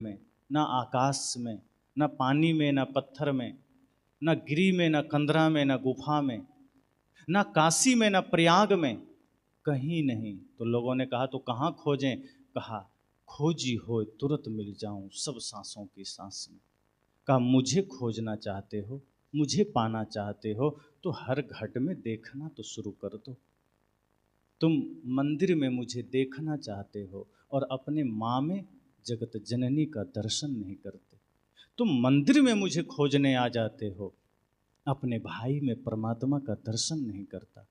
में, ना आकाश में, ना पानी में, ना पत्थर में, ना गिरी में, ना कंदरा में, ना गुफा में, ना काशी में, ना प्रयाग में, कहीं नहीं। तो लोगों ने कहा तो कहाँ खोजें? कहा खोजी हो तुरंत मिल जाऊं सब सांसों की सांस में। कहा मुझे खोजना चाहते हो, मुझे पाना चाहते हो, तो हर घट में देखना तो शुरू कर दो। तुम मंदिर में मुझे देखना चाहते हो और अपने माँ में जगत जननी का दर्शन नहीं करते। तुम मंदिर में मुझे खोजने आ जाते हो, अपने भाई में परमात्मा का दर्शन नहीं करता।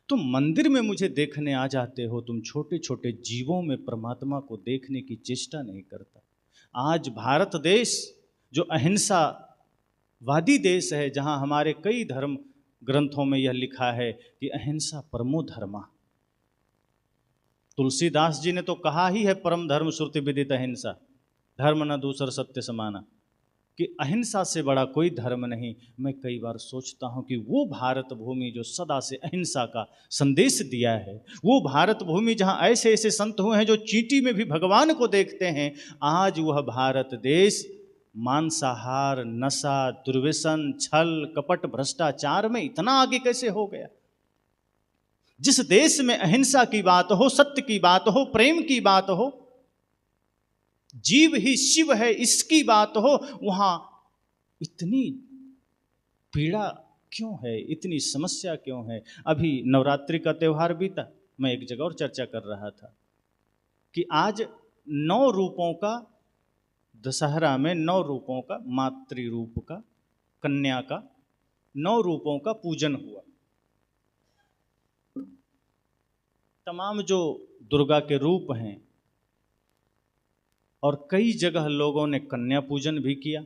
तुम मंदिर में मुझे देखने आ जाते हो, तुम छोटे छोटे जीवों में परमात्मा को देखने की चेष्टा नहीं करता। आज भारत देश जो अहिंसा वादी देश है, जहाँ हमारे कई धर्म ग्रंथों में यह लिखा है कि अहिंसा परमो धर्मा। तुलसीदास जी ने तो कहा ही है परम धर्म श्रुति विदित अहिंसा, धर्म न दूसर सत्य समाना, कि अहिंसा से बड़ा कोई धर्म नहीं। मैं कई बार सोचता हूँ कि वो भारत भूमि जो सदा से अहिंसा का संदेश दिया है, वो भारत भूमि जहाँ ऐसे ऐसे संत हुए हैं जो चींटी में भी भगवान को देखते हैं, आज वह भारत देश मांसाहार, नशा, दुर्व्यसन, छल, कपट, भ्रष्टाचार में इतना आगे कैसे हो गया? जिस देश में अहिंसा की बात हो, सत्य की बात हो, प्रेम की बात हो, जीव ही शिव है इसकी बात हो, वहां इतनी पीड़ा क्यों है, इतनी समस्या क्यों है? अभी नवरात्रि का त्यौहार बीता, मैं एक जगह और चर्चा कर रहा था कि आज 9 रूपों का, दशहरा में 9 रूपों का, मातृ रूप का, कन्या का, 9 रूपों का पूजन हुआ। तमाम जो दुर्गा के रूप हैं, और कई जगह लोगों ने कन्या पूजन भी किया।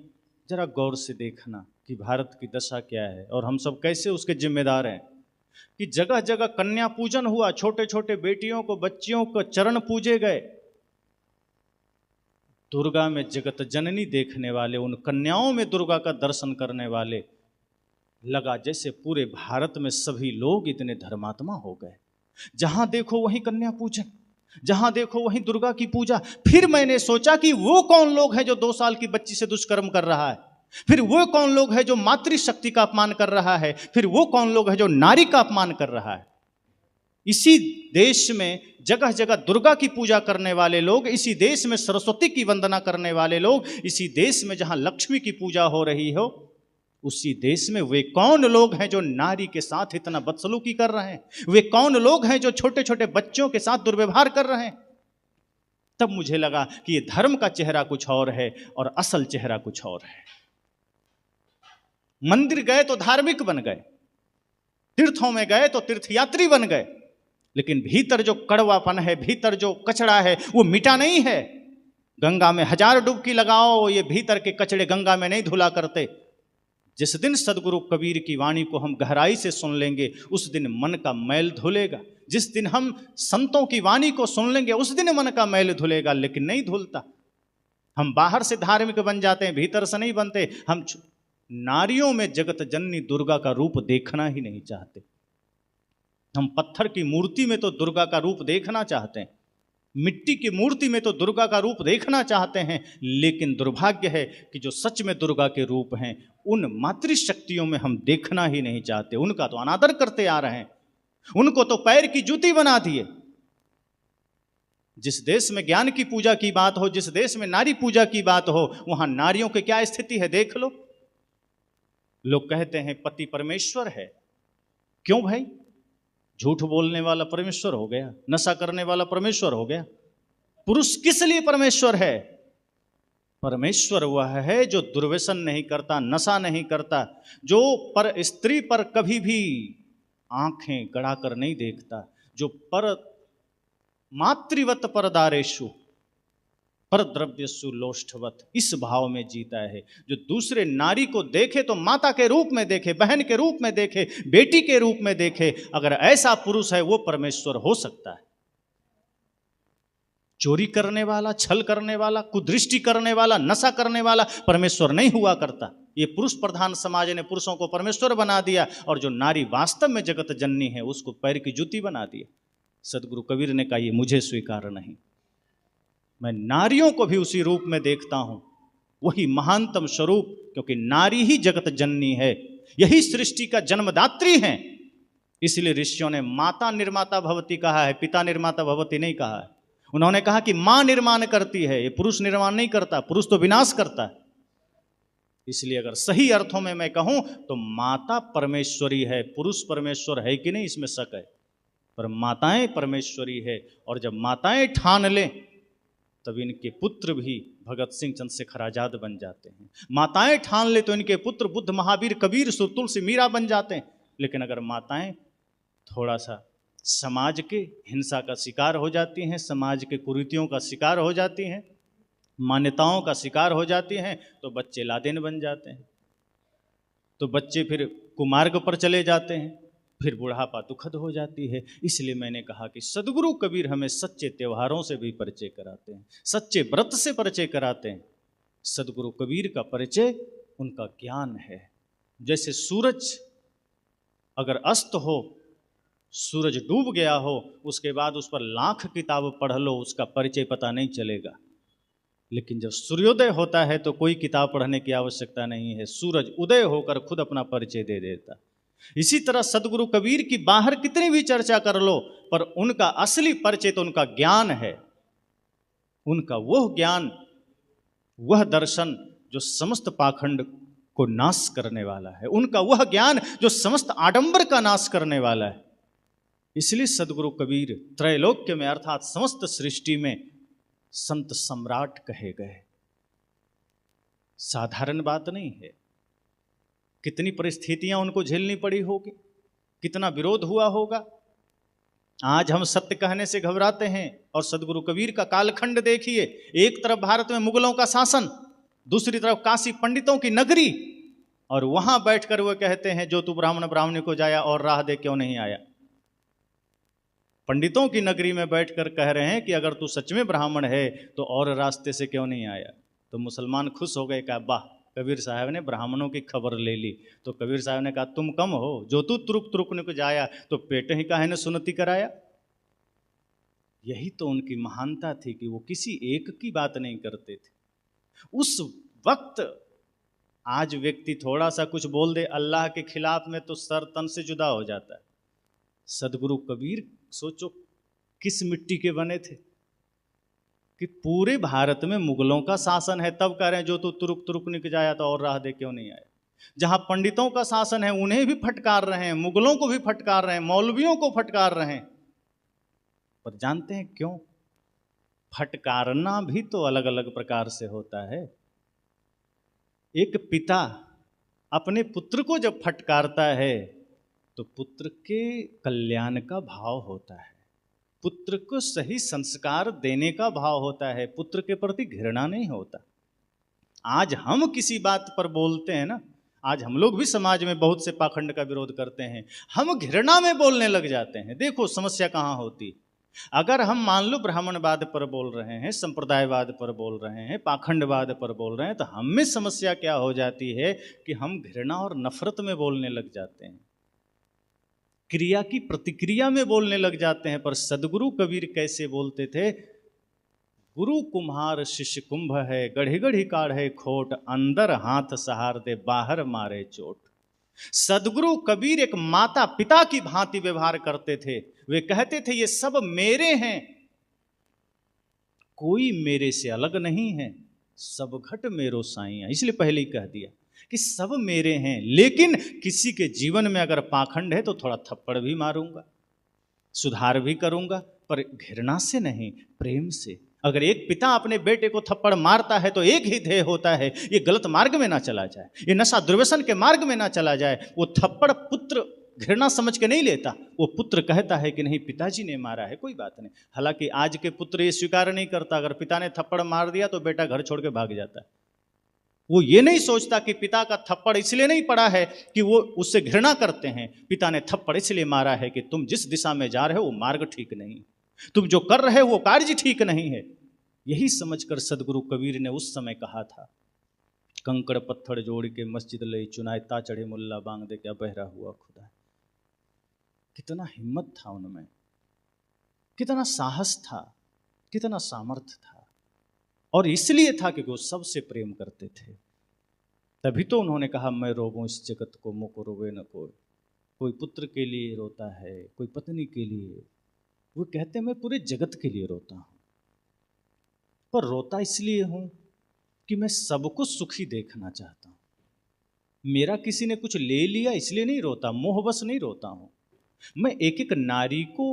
जरा गौर से देखना कि भारत की दशा क्या है और हम सब कैसे उसके जिम्मेदार हैं कि जगह जगह कन्या पूजन हुआ, छोटे छोटे बेटियों को, बच्चियों को चरण पूजे गए। दुर्गा में जगत जननी देखने वाले, उन कन्याओं में दुर्गा का दर्शन करने वाले, लगा जैसे पूरे भारत में सभी लोग इतने धर्मात्मा हो गए। जहां देखो वहीं कन्या पूजन, जहां देखो वहीं दुर्गा की पूजा। फिर मैंने सोचा कि वो कौन लोग हैं जो 2 साल की बच्ची से दुष्कर्म कर रहा है? फिर वो कौन लोग हैं जो मातृशक्ति का अपमान कर रहा है? फिर वो कौन लोग हैं जो नारी का अपमान कर रहा है? इसी देश में जगह जगह दुर्गा की पूजा करने वाले लोग, इसी देश में सरस्वती की वंदना करने वाले लोग, इसी देश में जहां लक्ष्मी की पूजा हो रही हो, उसी देश में वे कौन लोग हैं जो नारी के साथ इतना बदसलूकी कर रहे हैं? वे कौन लोग हैं जो छोटे छोटे बच्चों के साथ दुर्व्यवहार कर रहे हैं? तब मुझे लगा कि ये धर्म का चेहरा कुछ और है और असल चेहरा कुछ और है। मंदिर गए तो धार्मिक बन गए, तीर्थों में गए तो तीर्थयात्री बन गए, लेकिन भीतर जो कड़वापन है, भीतर जो कचड़ा है, वो मिटा नहीं है। गंगा में 1000 डुबकी लगाओ, ये भीतर के कचड़े गंगा में नहीं धुला करते। जिस दिन सदगुरु कबीर की वाणी को हम गहराई से सुन लेंगे, उस दिन मन का मैल धुलेगा। जिस दिन हम संतों की वाणी को सुन लेंगे, उस दिन मन का मैल धुलेगा, लेकिन नहीं धुलता। हम बाहर से धार्मिक बन जाते हैं, भीतर से नहीं बनते। हम नारियों में जगत जननी दुर्गा का रूप देखना ही नहीं चाहते। हम पत्थर की मूर्ति में तो दुर्गा का रूप देखना चाहते हैं, मिट्टी की मूर्ति में तो दुर्गा का रूप देखना चाहते हैं, लेकिन दुर्भाग्य है कि जो सच में दुर्गा के रूप हैं, उन मातृशक्तियों में हम देखना ही नहीं चाहते। उनका तो अनादर करते आ रहे हैं, उनको तो पैर की जूती बना दिए। जिस देश में ज्ञान की पूजा की बात हो, जिस देश में नारी पूजा की बात हो, वहां नारियों की क्या स्थिति है देख लो। लोग कहते हैं पति परमेश्वर है। क्यों भाई? झूठ बोलने वाला परमेश्वर हो गया, नशा करने वाला परमेश्वर हो गया। पुरुष किस लिए परमेश्वर है? परमेश्वर वह है जो दुर्व्यसन नहीं करता, नशा नहीं करता, जो पर स्त्री पर कभी भी आंखें गड़ाकर नहीं देखता, जो पर मातृवत परदारेषु पर द्रव्यसु लोष्ठवत, इस भाव में जीता है। जो दूसरे नारी को देखे तो माता के रूप में देखे, बहन के रूप में देखे, बेटी के रूप में देखे। अगर ऐसा पुरुष है, वो परमेश्वर हो सकता है। चोरी करने वाला, छल करने वाला, कुदृष्टि करने वाला, नशा करने वाला परमेश्वर नहीं हुआ करता। ये पुरुष प्रधान समाज ने पुरुषों को परमेश्वर बना दिया, और जो नारी वास्तव में जगत जननी है, उसको पैर की जूती बना दिया। सदगुरु कबीर ने कहा, ये मुझे स्वीकार नहीं। मैं नारियों को भी उसी रूप में देखता हूं, वही महानतम स्वरूप, क्योंकि नारी ही जगत जननी है, यही सृष्टि का जन्मदात्री है। इसलिए ऋषियों ने माता निर्माता भवती कहा है, पिता निर्माता भवती नहीं कहा है। उन्होंने कहा कि मां निर्माण करती है, ये पुरुष निर्माण नहीं करता, पुरुष तो विनाश करता है। इसलिए अगर सही अर्थों में मैं कहूं तो माता परमेश्वरी है, पुरुष परमेश्वर है कि नहीं इसमें शक है, पर माताएं परमेश्वरी है। और जब माताएं ठान लें तब इनके पुत्र भी भगत सिंह चंद्रशेखर आजाद बन जाते हैं। माताएं ठान ले तो इनके पुत्र बुद्ध, महावीर, कबीर, तुलसी, मीरा बन जाते हैं। लेकिन अगर माताएं थोड़ा सा समाज के हिंसा का शिकार हो जाती हैं, समाज के कुरीतियों का शिकार हो जाती हैं, मान्यताओं का शिकार हो जाती हैं, तो बच्चे लादेन बन जाते हैं, तो बच्चे फिर कुमार्ग पर चले जाते हैं, फिर बुढ़ापा दुखद हो जाती है। इसलिए मैंने कहा कि सदगुरु कबीर हमें सच्चे त्योहारों से भी परिचय कराते हैं, सच्चे व्रत से परिचय कराते हैं। सदगुरु कबीर का परिचय उनका ज्ञान है। जैसे सूरज अगर अस्त हो, सूरज डूब गया हो, उसके बाद उस पर लाख किताब पढ़ लो, उसका परिचय पता नहीं चलेगा। लेकिन जब सूर्योदय होता है तो कोई किताब पढ़ने की आवश्यकता नहीं है, सूरज उदय होकर खुद अपना परिचय दे देता। इसी तरह सदगुरु कबीर की बाहर कितनी भी चर्चा कर लो, पर उनका असली परिचय तो उनका ज्ञान है। उनका वह ज्ञान, वह दर्शन जो समस्त पाखंड को नाश करने वाला है, उनका वह ज्ञान जो समस्त आडंबर का नाश करने वाला है। इसलिए सदगुरु कबीर त्रैलोक्य में अर्थात समस्त सृष्टि में संत सम्राट कहे गए। साधारण बात नहीं है। कितनी परिस्थितियां उनको झेलनी पड़ी होगी, कितना विरोध हुआ होगा। आज हम सत्य कहने से घबराते हैं, और सदगुरु कबीर का कालखंड देखिए। एक तरफ भारत में मुगलों का शासन, दूसरी तरफ काशी पंडितों की नगरी, और वहां बैठकर वो कहते हैं जो तू ब्राह्मण ब्राह्मणी को जाया और राह दे क्यों नहीं आया। पंडितों की नगरी में बैठकर कह रहे हैं कि अगर तू सच में ब्राह्मण है तो और रास्ते से क्यों नहीं आया। तो मुसलमान खुश हो गए, कहा वाह, कबीर साहब ने ब्राह्मणों की खबर ले ली। तो कबीर साहब ने कहा तुम कम हो, जो तू तुरुक तुरुकने को जाया तो पेट ही काहे ने सुनती कराया। यही तो उनकी महानता थी कि वो किसी एक की बात नहीं करते थे। उस वक्त आज व्यक्ति थोड़ा सा कुछ बोल दे अल्लाह के खिलाफ में तो सर तन से जुदा हो जाता है। सदगुरु कबीर सोचो किस मिट्टी के बने थे कि पूरे भारत में मुगलों का शासन है, तब कह रहे हैं जो तू तुरुक तुरुक निक जाया तो और राह दे क्यों नहीं आया। जहां पंडितों का शासन है उन्हें भी फटकार रहे हैं, मुगलों को भी फटकार रहे हैं, मौलवियों को फटकार रहे हैं। पर जानते हैं क्यों? फटकारना भी तो अलग अलग प्रकार से होता है। एक पिता अपने पुत्र को जब फटकारता है तो पुत्र के कल्याण का भाव होता है, पुत्र को सही संस्कार देने का भाव होता है, पुत्र के प्रति घृणा नहीं होता। आज हम किसी बात पर बोलते हैं ना, आज हम लोग भी समाज में बहुत से पाखंड का विरोध करते हैं, हम घृणा में बोलने लग जाते हैं। देखो समस्या कहाँ होती। अगर हम मान लो ब्राह्मणवाद पर बोल रहे हैं, संप्रदायवाद पर बोल रहे हैं, पाखंडवाद पर बोल रहे हैं, तो हम में समस्या क्या हो जाती है कि हम घृणा और नफरत में बोलने लग जाते हैं, क्रिया की प्रतिक्रिया में बोलने लग जाते हैं। पर सदगुरु कबीर कैसे बोलते थे? गुरु कुम्हार शिष्य कुंभ है, गढ़ी गढ़ी काढ़े खोट, अंदर हाथ सहार दे बाहर मारे चोट। सदगुरु कबीर एक माता पिता की भांति व्यवहार करते थे। वे कहते थे ये सब मेरे हैं, कोई मेरे से अलग नहीं है, सब घट मेरो साईं। इसलिए पहले ही कह दिया कि सब मेरे हैं, लेकिन किसी के जीवन में अगर पाखंड है तो थोड़ा थप्पड़ भी मारूंगा, सुधार भी करूंगा, पर घृणा से नहीं, प्रेम से। अगर एक पिता अपने बेटे को थप्पड़ मारता है तो एक ही ध्येय होता है, ये गलत मार्ग में ना चला जाए, ये नशा दुर्व्यसन के मार्ग में ना चला जाए। वो थप्पड़ पुत्र घृणा समझ के नहीं लेता, वो पुत्र कहता है कि नहीं पिताजी ने मारा है, कोई बात नहीं। हालांकि आज के पुत्र ये स्वीकार नहीं करता, अगर पिता ने थप्पड़ मार दिया तो बेटा घर छोड़ के भाग जाता है। वो ये नहीं सोचता कि पिता का थप्पड़ इसलिए नहीं पड़ा है कि वो उससे घृणा करते हैं, पिता ने थप्पड़ इसलिए मारा है कि तुम जिस दिशा में जा रहे हो वो मार्ग ठीक नहीं, तुम जो कर रहे हो वो कार्य ठीक नहीं है। यही समझकर सदगुरु कबीर ने उस समय कहा था, कंकड़ पत्थर जोड़ के मस्जिद ले चुनाए, ता चढ़े मुल्ला बांग दे क्या बहरा हुआ खुदा। कितना हिम्मत था उनमें, कितना साहस था, कितना सामर्थ्य था। और इसलिए था कि वो सबसे प्रेम करते थे। तभी तो उन्होंने कहा, मैं रोऊं इस जगत को मुको रोवे न कोई। कोई पुत्र के लिए रोता है, कोई पत्नी के लिए। वो कहते हैं मैं पूरे जगत के लिए रोता हूं, पर रोता इसलिए हूं कि मैं सबको सुखी देखना चाहता हूं। मेरा किसी ने कुछ ले लिया इसलिए नहीं रोता, मोहवश नहीं रोता हूं। मैं एक एक नारी को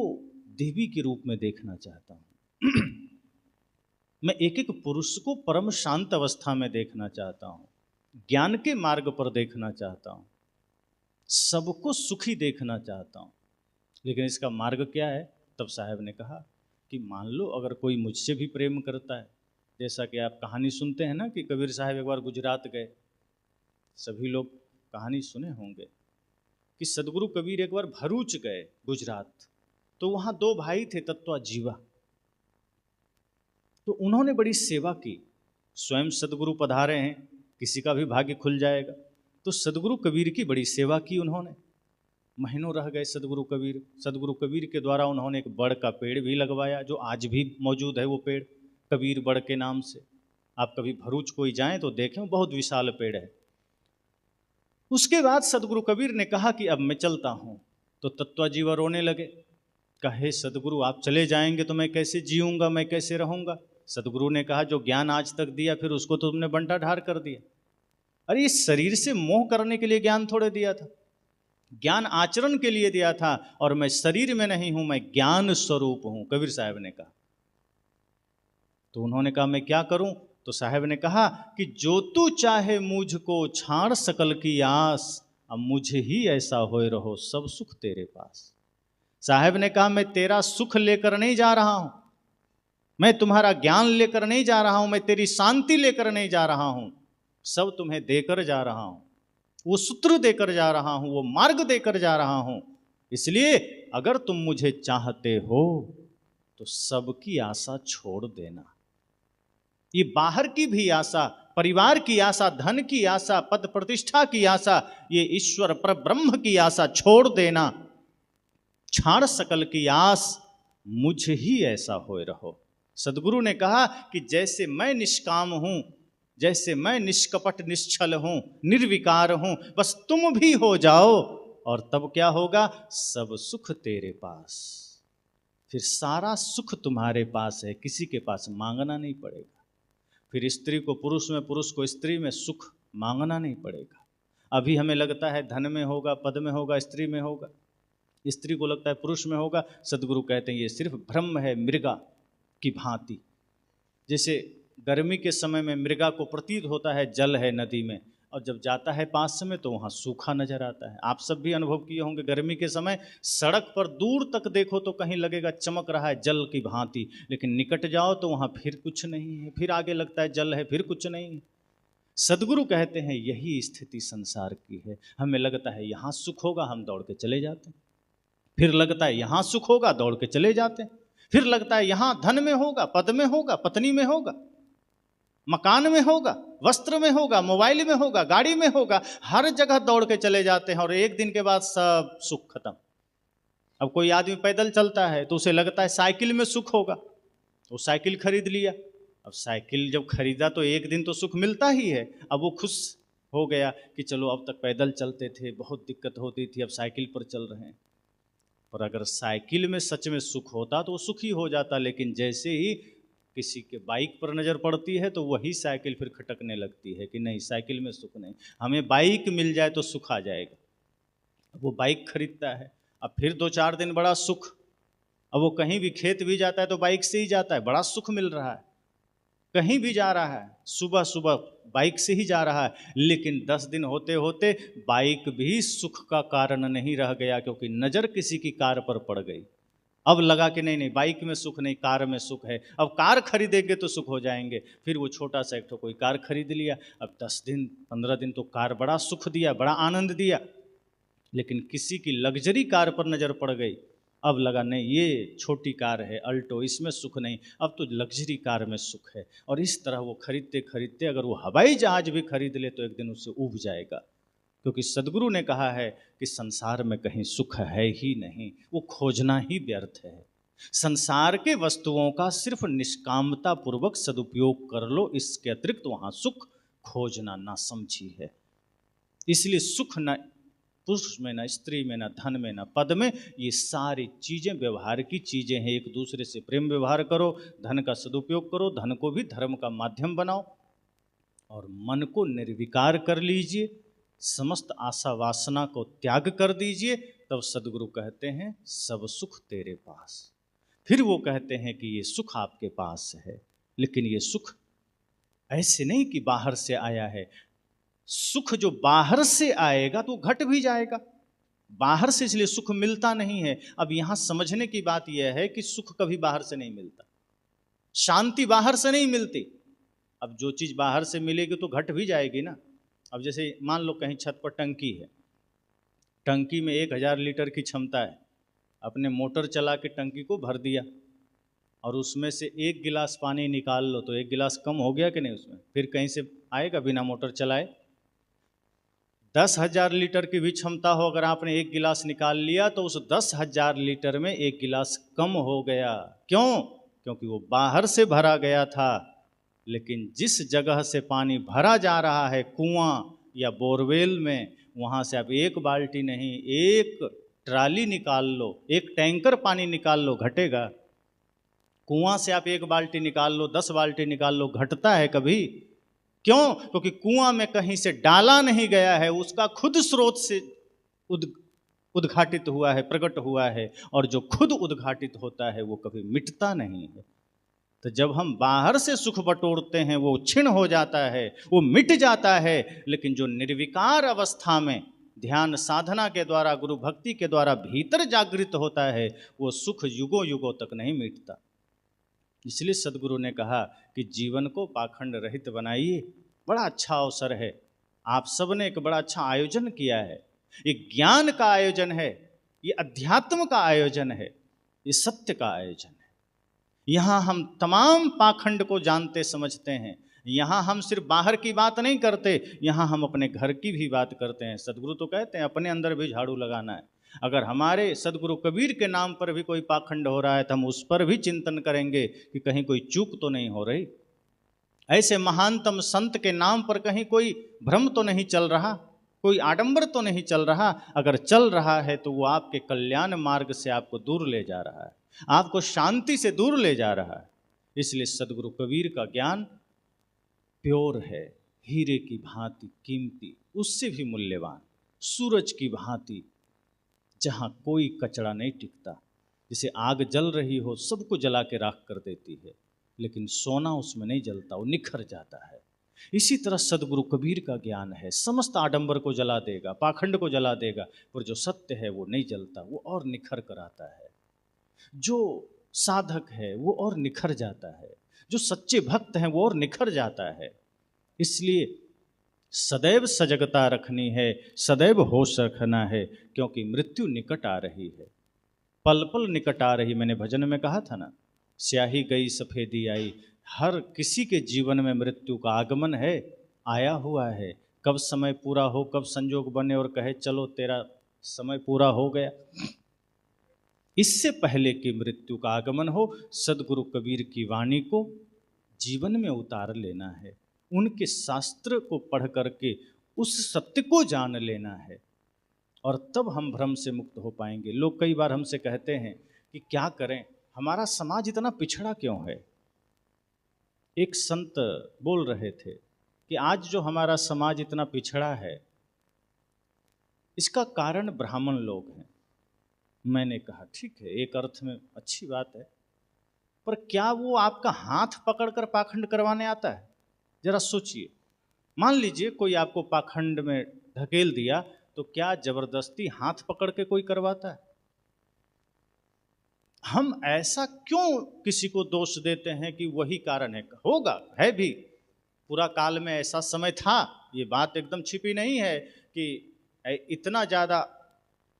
देवी के रूप में देखना चाहता हूं। मैं एक एक पुरुष को परम शांत अवस्था में देखना चाहता हूं, ज्ञान के मार्ग पर देखना चाहता हूं, सबको सुखी देखना चाहता हूं। लेकिन इसका मार्ग क्या है? तब साहब ने कहा कि मान लो अगर कोई मुझसे भी प्रेम करता है, जैसा कि आप कहानी सुनते हैं ना कि कबीर साहब एक बार गुजरात गए। सभी लोग कहानी सुने होंगे कि सदगुरु कबीर एक बार भरूच गए गुजरात, तो वहाँ दो भाई थे तत्वा जीवा। तो उन्होंने बड़ी सेवा की। स्वयं सदगुरु पधारे हैं, किसी का भी भाग्य खुल जाएगा। तो सदगुरु कबीर की बड़ी सेवा की उन्होंने। महीनों रह गए सदगुरु कबीर। सदगुरु कबीर के द्वारा उन्होंने एक बड़ का पेड़ भी लगवाया, जो आज भी मौजूद है वो पेड़, कबीर बड़ के नाम से। आप कभी भरूच कोई जाएं तो देखें, बहुत विशाल पेड़ है। उसके बाद सदगुरु कबीर ने कहा कि अब मैं चलता हूं। तो तत्वा जीवा रोने लगे। कहे सदगुरु आप चले जाएंगे तो मैं कैसे जीऊंगा, मैं कैसे रहूंगा? सदगुरु ने कहा जो ज्ञान आज तक दिया फिर उसको तो तुमने बंटा ढार कर दिया। अरे इस शरीर से मोह करने के लिए ज्ञान थोड़े दिया था, ज्ञान आचरण के लिए दिया था। और मैं शरीर में नहीं हूं, मैं ज्ञान स्वरूप हूं, कबीर साहब ने कहा। तो उन्होंने कहा मैं क्या करूं? तो साहब ने कहा कि जो तू चाहे मुझको छाड़ सकल की आस, अब मुझे ही ऐसा होए रहो सब सुख तेरे पास। साहब ने कहा मैं तेरा सुख लेकर नहीं जा रहा हूं, मैं तुम्हारा ज्ञान लेकर नहीं जा रहा हूं, मैं तेरी शांति लेकर नहीं जा रहा हूं, सब तुम्हें देकर जा रहा हूं। वो सूत्र देकर जा रहा हूं, वो मार्ग देकर जा रहा हूं। इसलिए अगर तुम मुझे चाहते हो तो सबकी आशा छोड़ देना। ये बाहर की भी आशा, परिवार की आशा, धन की आशा, पद प्रतिष्ठा की आशा, ये ईश्वर पर ब्रह्म की आशा छोड़ देना। छाड़ सकल की आस, मुझ ही ऐसा होए रहो। सदगुरु ने कहा कि जैसे मैं निष्काम हूं, जैसे मैं निष्कपट निश्चल हूं, निर्विकार हूं, बस तुम भी हो जाओ और तब क्या होगा? सब सुख तेरे पास। फिर सारा सुख तुम्हारे पास है, किसी के पास मांगना नहीं पड़ेगा। फिर स्त्री को पुरुष में, पुरुष को स्त्री में सुख मांगना नहीं पड़ेगा। अभी हमें लगता है धन में होगा, पद में होगा, स्त्री में होगा, स्त्री को लगता है पुरुष में होगा। सदगुरु कहते हैं ये सिर्फ भ्रम है, मृगा की भांति। जैसे गर्मी के समय में मृगा को प्रतीत होता है जल है नदी में, और जब जाता है पास में तो वहाँ सूखा नजर आता है। आप सब भी अनुभव किए होंगे, गर्मी के समय सड़क पर दूर तक देखो तो कहीं लगेगा चमक रहा है जल की भांति, लेकिन निकट जाओ तो वहाँ फिर कुछ नहीं है, फिर आगे लगता है जल है, फिर कुछ नहीं है। सदगुरु कहते हैं यही स्थिति संसार की है। हमें लगता है यहाँ सुख होगा, हम दौड़ के चले जाते हैं। फिर लगता है यहाँ सुख होगा, दौड़ के चले जाते हैं। फिर लगता है यहाँ धन में होगा, पद में होगा, पत्नी में होगा, मकान में होगा, वस्त्र में होगा, मोबाइल में होगा, गाड़ी में होगा, हर जगह दौड़ के चले जाते हैं और एक दिन के बाद सब सुख खत्म। अब कोई आदमी पैदल चलता है तो उसे लगता है साइकिल में सुख होगा, तो साइकिल खरीद लिया। अब साइकिल जब खरीदा तो एक दिन तो सुख मिलता ही है। अब वो खुश हो गया कि चलो अब तक पैदल चलते थे, बहुत दिक्कत होती थी, अब साइकिल पर चल रहे हैं। पर अगर साइकिल में सच में सुख होता तो वो सुखी हो जाता, लेकिन जैसे ही किसी के बाइक पर नज़र पड़ती है तो वही साइकिल फिर खटकने लगती है कि नहीं, साइकिल में सुख नहीं, हमें बाइक मिल जाए तो सुख आ जाएगा। अब वो बाइक खरीदता है, अब फिर 2-4 दिन बड़ा सुख। अब वो कहीं भी खेत भी जाता है तो बाइक से ही जाता है, बड़ा सुख मिल रहा है। कहीं भी जा रहा है सुबह सुबह बाइक से ही जा रहा है, लेकिन 10 दिन होते होते बाइक भी सुख का कारण नहीं रह गया, क्योंकि नज़र किसी की कार पर पड़ गई। अब लगा कि नहीं नहीं, बाइक में सुख नहीं, कार में सुख है, अब कार खरीदेंगे तो सुख हो जाएंगे। फिर वो छोटा सा एक तो कोई कार खरीद लिया। अब 10 दिन 15 दिन तो कार बड़ा सुख दिया, बड़ा आनंद दिया, लेकिन किसी की लग्जरी कार पर नज़र पड़ गई। अब लगा नहीं, ये छोटी कार है अल्टो, इसमें सुख नहीं, अब तो लग्जरी कार में सुख है। और इस तरह वो खरीदते खरीदते अगर वो हवाई जहाज भी खरीद ले तो एक दिन उससे ऊब जाएगा, क्योंकि सदगुरु ने कहा है कि संसार में कहीं सुख है ही नहीं, वो खोजना ही व्यर्थ है। संसार के वस्तुओं का सिर्फ निष्कामता पूर्वक सदुपयोग कर लो, इसके अतिरिक्त वहां सुख खोजना ना समझी है। इसलिए सुख न पुरुष में, न स्त्री में, न धन में, न पद में, ये सारी चीजें व्यवहार की चीजें हैं। एक दूसरे से प्रेम व्यवहार करो, धन का सदुपयोग करो, धन को भी धर्म का माध्यम बनाओ और मन को निर्विकार कर लीजिए, समस्त आशा वासना को त्याग कर दीजिए। तब सदगुरु कहते हैं सब सुख तेरे पास। फिर वो कहते हैं कि ये सुख आपके पास है, लेकिन ये सुख ऐसे नहीं कि बाहर से आया है। सुख जो बाहर से आएगा तो घट भी जाएगा, बाहर से इसलिए सुख मिलता नहीं है। अब यहां समझने की बात यह है कि सुख कभी बाहर से नहीं मिलता, शांति बाहर से नहीं मिलती। अब जो चीज बाहर से मिलेगी तो घट भी जाएगी ना। अब जैसे मान लो कहीं छत पर टंकी है, टंकी में 1000 लीटर की क्षमता है, अपने मोटर चला के टंकी को भर दिया और उसमें से 1 गिलास पानी निकाल लो तो 1 गिलास कम हो गया कि नहीं उसमें? फिर कहीं से आएगा बिना मोटर चलाए? 10,000 लीटर की भी क्षमता हो, अगर आपने 1 गिलास निकाल लिया तो उस 10,000 लीटर में 1 गिलास कम हो गया। क्यों? क्योंकि वो बाहर से भरा गया था। लेकिन जिस जगह से पानी भरा जा रहा है, कुआं या बोरवेल में, वहां से आप 1 बाल्टी नहीं, 1 ट्राली निकाल लो, 1 टैंकर पानी निकाल लो, घटेगा? कुआं से आप 1 बाल्टी निकाल लो, 10 बाल्टी निकाल लो, घटता है कभी? क्यों? क्योंकि कुआं में कहीं से डाला नहीं गया है, उसका खुद स्रोत से उद्घाटित हुआ है, प्रकट हुआ है। और जो खुद उद्घाटित होता है वो कभी मिटता नहीं है। तो जब हम बाहर से सुख बटोरते हैं वो क्षीण हो जाता है, वो मिट जाता है। लेकिन जो निर्विकार अवस्था में ध्यान साधना के द्वारा, गुरु भक्ति के द्वारा भीतर जागृत होता है, वो सुख युगों युगों तक नहीं मिटता। इसलिए सदगुरु ने कहा कि जीवन को पाखंड रहित बनाइए। बड़ा अच्छा अवसर है, आप सबने एक बड़ा अच्छा आयोजन किया है। ये ज्ञान का आयोजन है, ये अध्यात्म का आयोजन है, ये सत्य का आयोजन है। यहाँ हम तमाम पाखंड को जानते समझते हैं। यहाँ हम सिर्फ बाहर की बात नहीं करते, यहाँ हम अपने घर की भी बात करते हैं। सदगुरु तो कहते हैं अपने अंदर भी झाड़ू लगाना है। अगर हमारे सदगुरु कबीर के नाम पर भी कोई पाखंड हो रहा है तो हम उस पर भी चिंतन करेंगे कि कहीं कोई चूक तो नहीं हो रही, ऐसे महानतम संत के नाम पर कहीं कोई भ्रम तो नहीं चल रहा, कोई आडंबर तो नहीं चल रहा। अगर चल रहा है तो वो आपके कल्याण मार्ग से आपको दूर ले जा रहा है, आपको शांति से दूर ले जा रहा है। इसलिए सदगुरु कबीर का ज्ञान प्योर है, हीरे की भांति कीमती, उससे भी मूल्यवान, सूरज की भांति जहाँ कोई कचरा नहीं टिकता। जैसे आग जल रही हो, सबको जला के राख कर देती है, लेकिन सोना उसमें नहीं जलता, वो निखर जाता है। इसी तरह सदगुरु कबीर का ज्ञान है, समस्त आडंबर को जला देगा, पाखंड को जला देगा, पर जो सत्य है वो नहीं जलता, वो और निखर कर आता है। जो साधक है वो और निखर जाता है, जो सच्चे भक्त हैं वो और निखर जाता है। इसलिए सदैव सजगता रखनी है, सदैव होश रखना है, क्योंकि मृत्यु निकट आ रही है, पल पल निकट आ रही। मैंने भजन में कहा था ना, स्याही गई सफेदी आई। हर किसी के जीवन में मृत्यु का आगमन है, आया हुआ है। कब समय पूरा हो, कब संजोग बने और कहे चलो तेरा समय पूरा हो गया, इससे पहले कि मृत्यु का आगमन हो, सदगुरु कबीर की वाणी को जीवन में उतार लेना है, उनके शास्त्र को पढ़ करके उस सत्य को जान लेना है, और तब हम भ्रम से मुक्त हो पाएंगे। लोग कई बार हमसे कहते हैं कि क्या करें, हमारा समाज इतना पिछड़ा क्यों है। एक संत बोल रहे थे कि आज जो हमारा समाज इतना पिछड़ा है, इसका कारण ब्राह्मण लोग हैं। मैंने कहा ठीक है, एक अर्थ में अच्छी बात है, पर क्या वो आपका हाथ पकड़कर पाखंड करवाने आता है? जरा सोचिए। मान लीजिए कोई आपको पाखंड में ढकेल दिया, तो क्या जबरदस्ती हाथ पकड़ के कोई करवाता है? हम ऐसा क्यों किसी को दोष देते हैं कि वही कारण है? होगा, है भी, पूरा काल में ऐसा समय था, ये बात एकदम छिपी नहीं है कि इतना ज़्यादा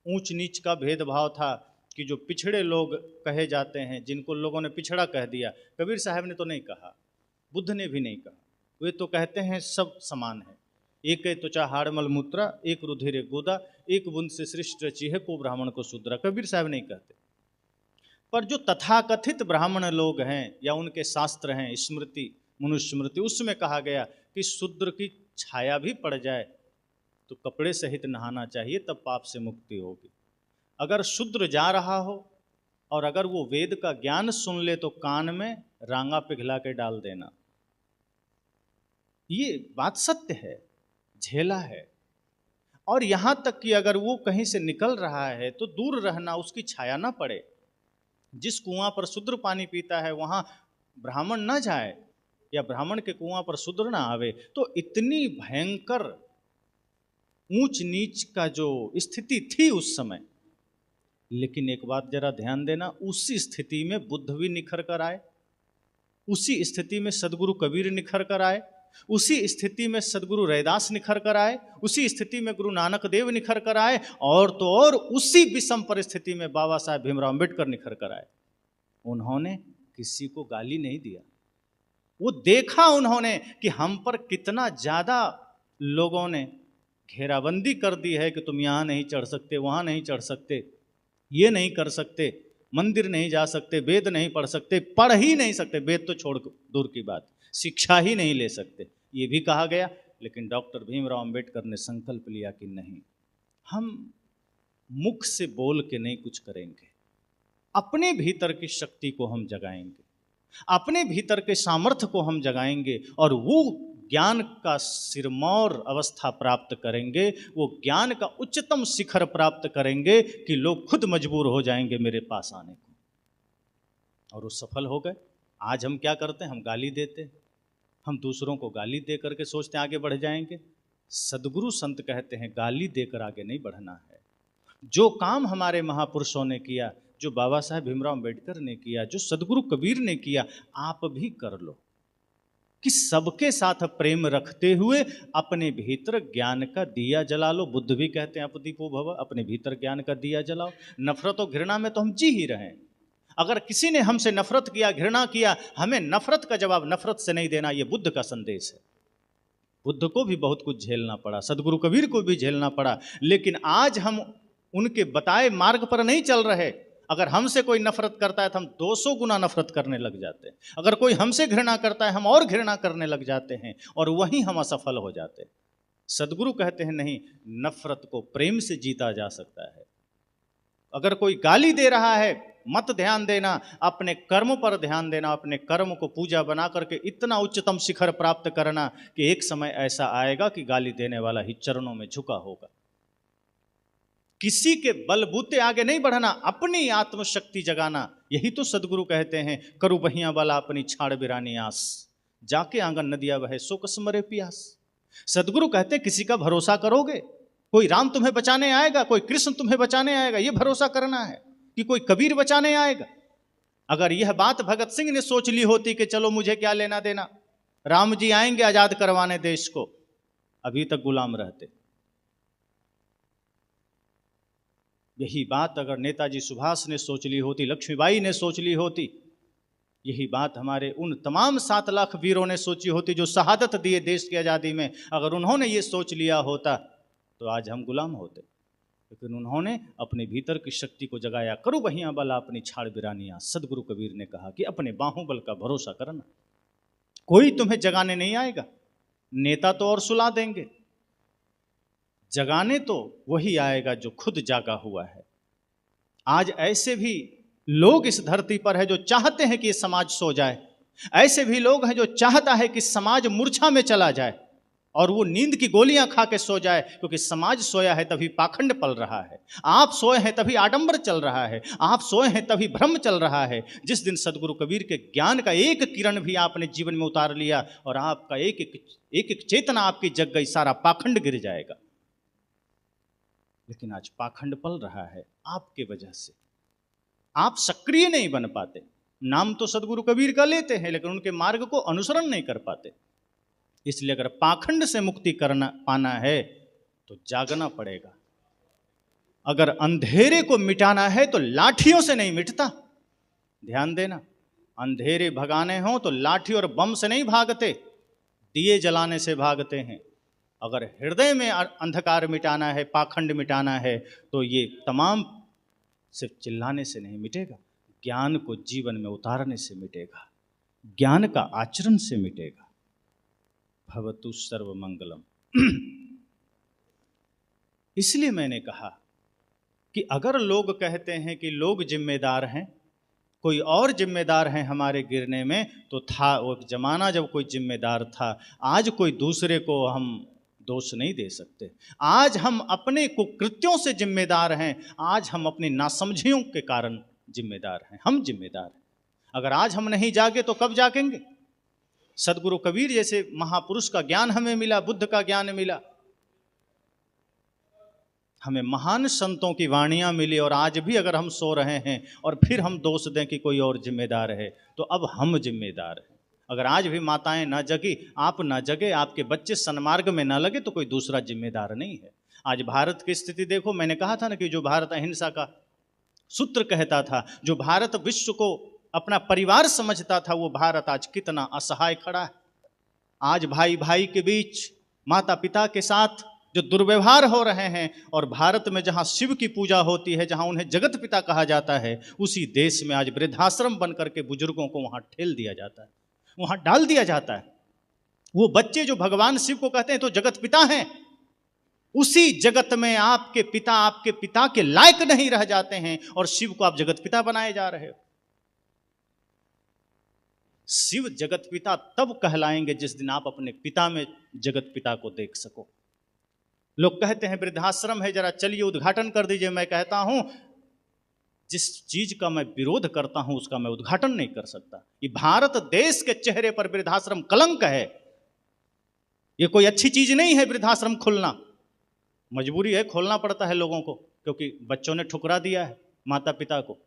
ऊंच नीच का भेदभाव था कि जो पिछड़े लोग कहे जाते हैं, जिनको लोगों ने पिछड़ा कह दिया। कबीर साहब ने तो नहीं कहा, बुद्ध ने भी नहीं कहा, वे तो कहते हैं सब समान है। एक त्वचा हाड़ मलमूत्रा, एक रुधिर गोदा, एक बूंद से सृष्टि रची है, को ब्राह्मण को शूद्रा। कबीर साहब नहीं कहते। पर जो तथाकथित ब्राह्मण लोग हैं या उनके शास्त्र हैं, स्मृति मनुस्मृति, उसमें कहा गया कि शूद्र की छाया भी पड़ जाए तो कपड़े सहित नहाना चाहिए, तब पाप से मुक्ति होगी। अगर शूद्र जा रहा हो और अगर वो वेद का ज्ञान सुन ले तो कान में रांगा पिघला के डाल देना। ये बात सत्य है, झेला है। और यहां तक कि अगर वो कहीं से निकल रहा है तो दूर रहना, उसकी छाया ना पड़े। जिस कुआं पर शूद्र पानी पीता है वहां ब्राह्मण ना जाए या ब्राह्मण के कुआं पर शूद्र ना आवे। तो इतनी भयंकर ऊंच नीच का जो स्थिति थी उस समय, लेकिन एक बात जरा ध्यान देना, उसी स्थिति में बुद्ध भी निखर कर आए, उसी स्थिति में सदगुरु कबीर निखर कर आए, उसी स्थिति में सदगुरु रैदास निखर कर आए, उसी स्थिति में गुरु नानक देव निखर कर आए, और तो और उसी विषम परिस्थिति में बाबा साहेब भीमराव अम्बेडकर निखर कर आए। उन्होंने किसी को गाली नहीं दिया। वो देखा उन्होंने कि हम पर कितना ज्यादा लोगों ने घेराबंदी कर दी है कि तुम यहां नहीं चढ़ सकते, वहां नहीं चढ़ सकते, ये नहीं कर सकते, मंदिर नहीं जा सकते, वेद नहीं पढ़ सकते, पढ़ ही नहीं सकते, वेद तो छोड़ दूर की बात, शिक्षा ही नहीं ले सकते, ये भी कहा गया। लेकिन डॉक्टर भीमराव अंबेडकर ने संकल्प लिया कि नहीं, हम मुख से बोल के नहीं कुछ करेंगे, अपने भीतर की शक्ति को हम जगाएंगे, अपने भीतर के सामर्थ्य को हम जगाएंगे और वो ज्ञान का सिरमौर अवस्था प्राप्त करेंगे, वो ज्ञान का उच्चतम शिखर प्राप्त करेंगे कि लोग खुद मजबूर हो जाएंगे मेरे पास आने को। और वो सफल हो गए। आज हम क्या करते हैं, हम गाली देते हैं, हम दूसरों को गाली दे करके सोचते हैं आगे बढ़ जाएंगे। सदगुरु संत कहते हैं गाली देकर आगे नहीं बढ़ना है। जो काम हमारे महापुरुषों ने किया, जो बाबा साहेब भीमराव अम्बेडकर ने किया, जो सदगुरु कबीर ने किया, आप भी कर लो कि सबके साथ प्रेम रखते हुए अपने भीतर ज्ञान का दिया जला लो। बुद्ध भी कहते हैं अपदीपो भव, अपने भीतर ज्ञान का दिया जलाओ। नफरत और घृणा में तो हम जी ही रहे हैं। अगर किसी ने हमसे नफरत किया, घृणा किया, हमें नफरत का जवाब नफरत से नहीं देना। ये बुद्ध का संदेश है। बुद्ध को भी बहुत कुछ झेलना पड़ा, सदगुरु कबीर को भी झेलना पड़ा, लेकिन आज हम उनके बताए मार्ग पर नहीं चल रहे। अगर हमसे कोई नफरत करता है तो हम 200 गुना नफरत करने लग जाते हैं। अगर कोई हमसे घृणा करता है हम और घृणा करने लग जाते हैं, और वहीं हम असफल हो जाते हैं। सदगुरु कहते हैं नहीं, नफरत को प्रेम से जीता जा सकता है। अगर कोई गाली दे रहा है, मत ध्यान देना, अपने कर्म पर ध्यान देना, अपने कर्म को पूजा बना करके इतना उच्चतम शिखर प्राप्त करना कि एक समय ऐसा आएगा कि गाली देने वाला ही चरणों में झुका होगा। किसी के बलबूते आगे नहीं बढ़ना, अपनी आत्मशक्ति जगाना। यही तो सदगुरु कहते हैं, करु बहिया वाला अपनी छाड़ बिरानी आस, जाके आंगन नदिया बहे सो कस मरे प्यास। सदगुरु कहते हैं किसी का भरोसा करोगे, कोई राम तुम्हें बचाने आएगा, कोई कृष्ण तुम्हें बचाने आएगा, ये भरोसा करना है कि कोई कबीर बचाने आएगा। अगर यह बात भगत सिंह ने सोच ली होती कि चलो मुझे क्या लेना देना, राम जी आएंगे आजाद करवाने देश को, अभी तक गुलाम रहते। यही बात अगर नेताजी सुभाष ने सोच ली होती, लक्ष्मीबाई ने सोच ली होती, यही बात हमारे उन तमाम 7 लाख वीरों ने सोची होती जो शहादत दिए देश की आज़ादी में, अगर उन्होंने ये सोच लिया होता तो आज हम गुलाम होते। लेकिन उन्होंने अपने भीतर की शक्ति को जगाया। करो बहिया बला अपनी छाड़ बिरानियां। सदगुरु कबीर ने कहा कि अपने बाहुबल का भरोसा करना, कोई तुम्हें जगाने नहीं आएगा। नेता तो और सुला देंगे, जगाने तो वही आएगा जो खुद जागा हुआ है। आज ऐसे भी लोग इस धरती पर है जो चाहते हैं कि ये समाज सो जाए, ऐसे भी लोग हैं जो चाहता है कि समाज मूर्छा में चला जाए और वो नींद की गोलियां खा के सो जाए, क्योंकि समाज सोया है तभी पाखंड पल रहा है, आप सोए हैं तभी आडंबर चल रहा है, आप सोए हैं तभी भ्रम चल रहा है। जिस दिन सदगुरु कबीर के ज्ञान का एक किरण भी आपने जीवन में उतार लिया और आपका एक चेतना आपकी जग गई, सारा पाखंड गिर जाएगा। लेकिन आज पाखंड पल रहा है आपके वजह से, आप सक्रिय नहीं बन पाते। नाम तो सदगुरु कबीर का लेते हैं लेकिन उनके मार्ग को अनुसरण नहीं कर पाते। इसलिए अगर पाखंड से मुक्ति पाना है तो जागना पड़ेगा। अगर अंधेरे को मिटाना है तो लाठियों से नहीं मिटता। ध्यान देना, अंधेरे भगाने हो तो लाठी और बम से नहीं भागते, दिए जलाने से भागते हैं। अगर हृदय में अंधकार मिटाना है, पाखंड मिटाना है, तो ये तमाम सिर्फ चिल्लाने से नहीं मिटेगा, ज्ञान को जीवन में उतारने से मिटेगा, ज्ञान का आचरण से मिटेगा। भवतु सर्वमंगलम। इसलिए मैंने कहा कि अगर लोग कहते हैं कि लोग जिम्मेदार हैं, कोई और जिम्मेदार हैं हमारे गिरने में, तो था वो जमाना जब कोई जिम्मेदार था। आज कोई दूसरे को हम दोष नहीं दे सकते। आज हम अपने कुकृत्यों से जिम्मेदार हैं, आज हम अपनी नासमझियों के कारण जिम्मेदार हैं, हम जिम्मेदार हैं। अगर आज हम नहीं जागे तो कब जागेंगे? सदगुरु कबीर जैसे महापुरुष का ज्ञान हमें मिला, बुद्ध का ज्ञान मिला, हमें महान संतों की वाणियां मिली, और आज भी अगर हम सो रहे हैं और फिर हम दोष दें कि कोई और जिम्मेदार है, तो अब हम जिम्मेदार हैं। अगर आज भी माताएं ना जगी, आप ना जगे, आपके बच्चे सन्मार्ग में ना लगे, तो कोई दूसरा जिम्मेदार नहीं है। आज भारत की स्थिति देखो, मैंने कहा था ना कि जो भारत अहिंसा का सूत्र कहता था, जो भारत विश्व को अपना परिवार समझता था, वो भारत आज कितना असहाय खड़ा है। आज भाई भाई के बीच, माता पिता के साथ जो दुर्व्यवहार हो रहे हैं, और भारत में जहां शिव की पूजा होती है, जहां उन्हें जगत पिता कहा जाता है, उसी देश में आज वृद्धाश्रम बन करके बुजुर्गों को वहां ठेल दिया जाता है, वहां डाल दिया जाता है। वो बच्चे जो भगवान शिव को कहते हैं तो जगत पिता हैं, उसी जगत में आपके पिता के लायक नहीं रह जाते हैं, और शिव को आप जगत पिता बनाए जा रहे हो। शिव जगत पिता तब कहलाएंगे जिस दिन आप अपने पिता में जगत पिता को देख सको। लोग कहते हैं वृद्धाश्रम है, जरा चलिए उद्घाटन कर दीजिए। मैं कहता हूं, जिस चीज का मैं विरोध करता हूं उसका मैं उद्घाटन नहीं कर सकता। ये भारत देश के चेहरे पर वृद्धाश्रम कलंक है, ये कोई अच्छी चीज नहीं है। वृद्धाश्रम खुलना मजबूरी है, खोलना पड़ता है लोगों को, क्योंकि बच्चों ने ठुकरा दिया है माता पिता को।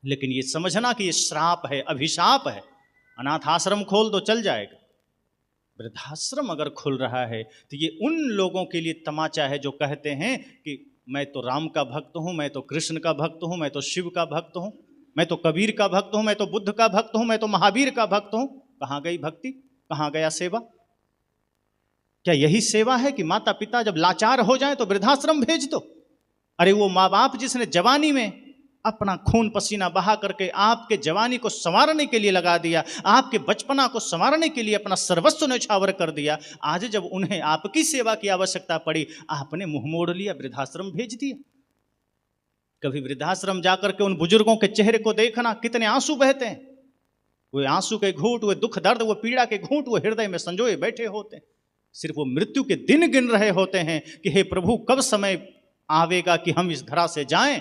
लेकिन ये समझना कि ये श्राप है, अभिशाप है। अनाथ आश्रम खोल दो, चल जाएगा। वृद्धाश्रम अगर खुल रहा है तो ये उन लोगों के लिए तमाचा है जो कहते हैं कि मैं तो राम का भक्त हूं, मैं तो कृष्ण का भक्त हूं, मैं तो शिव का भक्त हूं, मैं तो कबीर का भक्त हूं, मैं तो बुद्ध का भक्त हूं, मैं तो महावीर का भक्त हूं। कहां गई भक्ति, कहां गया सेवा? क्या यही सेवा है कि माता पिता जब लाचार हो जाए तो वृद्धाश्रम भेज दो? अरे वो माँ बाप जिसने जवानी में अपना खून पसीना बहा करके आपके जवानी को संवारने के लिए लगा दिया, आपके बचपना को संवारने के लिए अपना सर्वस्व न्यौछावर कर दिया, आज जब उन्हें आपकी सेवा की आवश्यकता पड़ी, आपने मुंह मोड़ लिया, वृद्धाश्रम भेज दिया। कभी वृद्धाश्रम जाकर के उन बुजुर्गों के चेहरे को देखना, कितने आंसू बहते हैं। वो आंसू के घूंट, वो दुख दर्द, वो पीड़ा के घूंट वो हृदय में संजोए बैठे होते हैं। सिर्फ वो मृत्यु के दिन गिन रहे होते हैं कि हे प्रभु, कब समय आवेगा कि हम इस धरा से जाएं।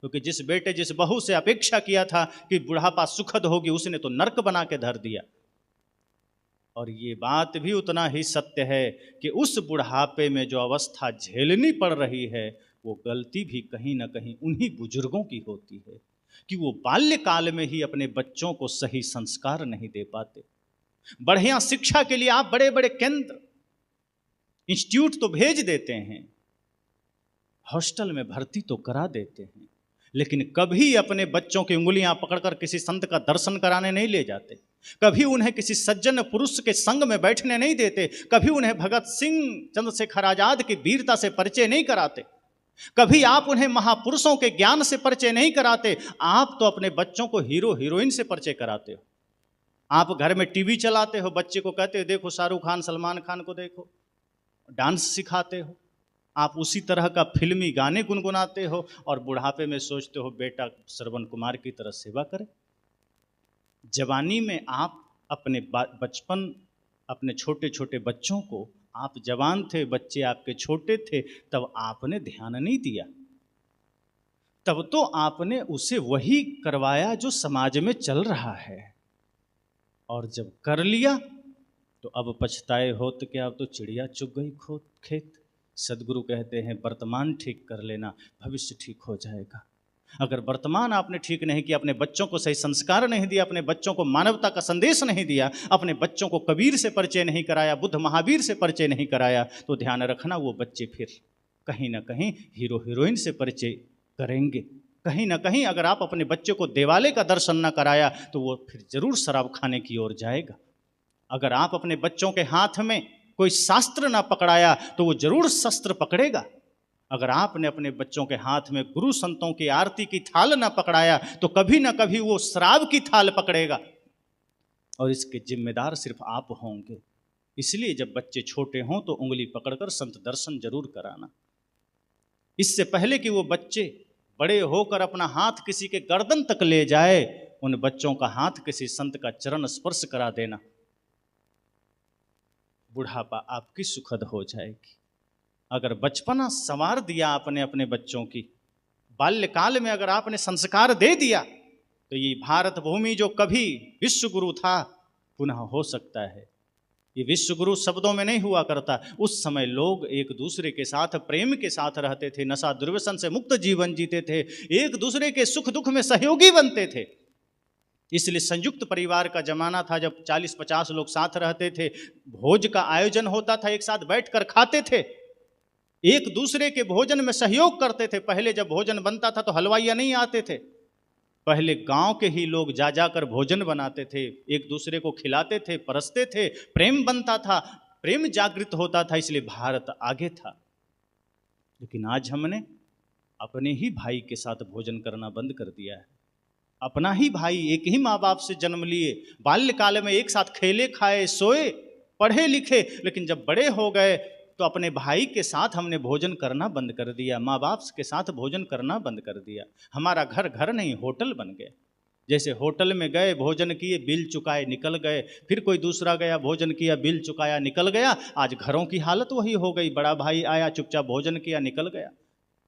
क्योंकि जिस बेटे जिस बहू से अपेक्षा किया था कि बुढ़ापा सुखद होगी, उसने तो नरक बना के धर दिया। और ये बात भी उतना ही सत्य है कि उस बुढ़ापे में जो अवस्था झेलनी पड़ रही है, वो गलती भी कहीं ना कहीं उन्हीं बुजुर्गों की होती है कि वो बाल्यकाल में ही अपने बच्चों को सही संस्कार नहीं दे पाते। बढ़िया शिक्षा के लिए आप बड़े बड़े केंद्र, इंस्टीट्यूट तो भेज देते हैं, हॉस्टल में भर्ती तो करा देते हैं, लेकिन कभी अपने बच्चों की उंगलियां पकड़कर किसी संत का दर्शन कराने नहीं ले जाते, कभी उन्हें किसी सज्जन पुरुष के संग में बैठने नहीं देते, कभी उन्हें भगत सिंह, चंद्रशेखर आजाद की वीरता से परिचय नहीं कराते, कभी आप उन्हें महापुरुषों के ज्ञान से परिचय नहीं कराते। आप तो अपने बच्चों को हीरो हीरोइन से परिचय कराते हो। आप घर में टीवी चलाते हो, बच्चे को कहते हो देखो शाहरुख खान, सलमान खान को देखो, डांस सिखाते हो, आप उसी तरह का फिल्मी गाने गुनगुनाते हो, और बुढ़ापे में सोचते हो बेटा श्रवण कुमार की तरह सेवा करे। जवानी में आप अपने बचपन, अपने छोटे छोटे बच्चों को, आप जवान थे, बच्चे आपके छोटे थे, तब आपने ध्यान नहीं दिया, तब तो आपने उसे वही करवाया जो समाज में चल रहा है, और जब कर लिया तो अब पछताए हो तो क्या, अब तो चिड़िया चुग गई खेत। सदगुरु कहते हैं वर्तमान ठीक कर लेना, भविष्य ठीक हो जाएगा। अगर वर्तमान आपने ठीक नहीं किया, अपने बच्चों को सही संस्कार नहीं दिया, अपने बच्चों को मानवता का संदेश नहीं दिया, अपने बच्चों को कबीर से परिचय नहीं कराया, बुद्ध महावीर से परिचय नहीं कराया, तो ध्यान रखना वो बच्चे फिर कहीं ना कहीं हीरो हीरोइन से परिचय करेंगे। कहीं ना कहीं अगर आप अपने बच्चे को देवालय का दर्शन न कराया तो वो फिर जरूर शराब खाने की ओर जाएगा। अगर आप अपने बच्चों के हाथ में कोई शास्त्र ना पकड़ाया तो वो जरूर शस्त्र पकड़ेगा। अगर आपने अपने बच्चों के हाथ में गुरु संतों की आरती की थाल ना पकड़ाया तो कभी ना कभी वो शराब की थाल पकड़ेगा, और इसके जिम्मेदार सिर्फ आप होंगे। इसलिए जब बच्चे छोटे हों तो उंगली पकड़कर संत दर्शन जरूर कराना। इससे पहले कि वो बच्चे बड़े होकर अपना हाथ किसी के गर्दन तक ले जाए, उन बच्चों का हाथ किसी संत का चरण स्पर्श करा देना। बुढ़ापा आपकी सुखद हो जाएगी। अगर बचपना संवार दिया आपने अपने बच्चों की, बाल्यकाल में अगर आपने संस्कार दे दिया, तो ये भारत भूमि जो कभी विश्व गुरु था पुनः हो सकता है। ये विश्व गुरु शब्दों में नहीं हुआ करता। उस समय लोग एक दूसरे के साथ प्रेम के साथ रहते थे, नशा दुर्व्यसन से मुक्त जीवन जीते थे, एक दूसरे के सुख दुख में सहयोगी बनते थे। इसलिए संयुक्त परिवार का जमाना था, जब 40-50 लोग साथ रहते थे, भोज का आयोजन होता था, एक साथ बैठकर खाते थे, एक दूसरे के भोजन में सहयोग करते थे। पहले जब भोजन बनता था तो हलवाइया नहीं आते थे, पहले गांव के ही लोग जा जाकर भोजन बनाते थे, एक दूसरे को खिलाते थे, परसते थे, प्रेम बनता था, प्रेम जागृत होता था, इसलिए भारत आगे था। लेकिन आज हमने अपने ही भाई के साथ भोजन करना बंद कर दिया है। अपना ही भाई, एक ही माँ बाप से जन्म लिए, बाल्यकाल में एक साथ खेले खाए सोए पढ़े लिखे, लेकिन जब बड़े हो गए तो अपने भाई के साथ हमने भोजन करना बंद कर दिया, माँ बाप के साथ भोजन करना बंद कर दिया। हमारा घर घर नहीं होटल बन गया। जैसे होटल में गए, भोजन किए, बिल चुकाए, निकल गए, फिर कोई दूसरा गया, भोजन किया, बिल चुकाया, निकल गया। आज घरों की हालत वही हो गई। बड़ा भाई आया, चुपचाप भोजन किया, निकल गया,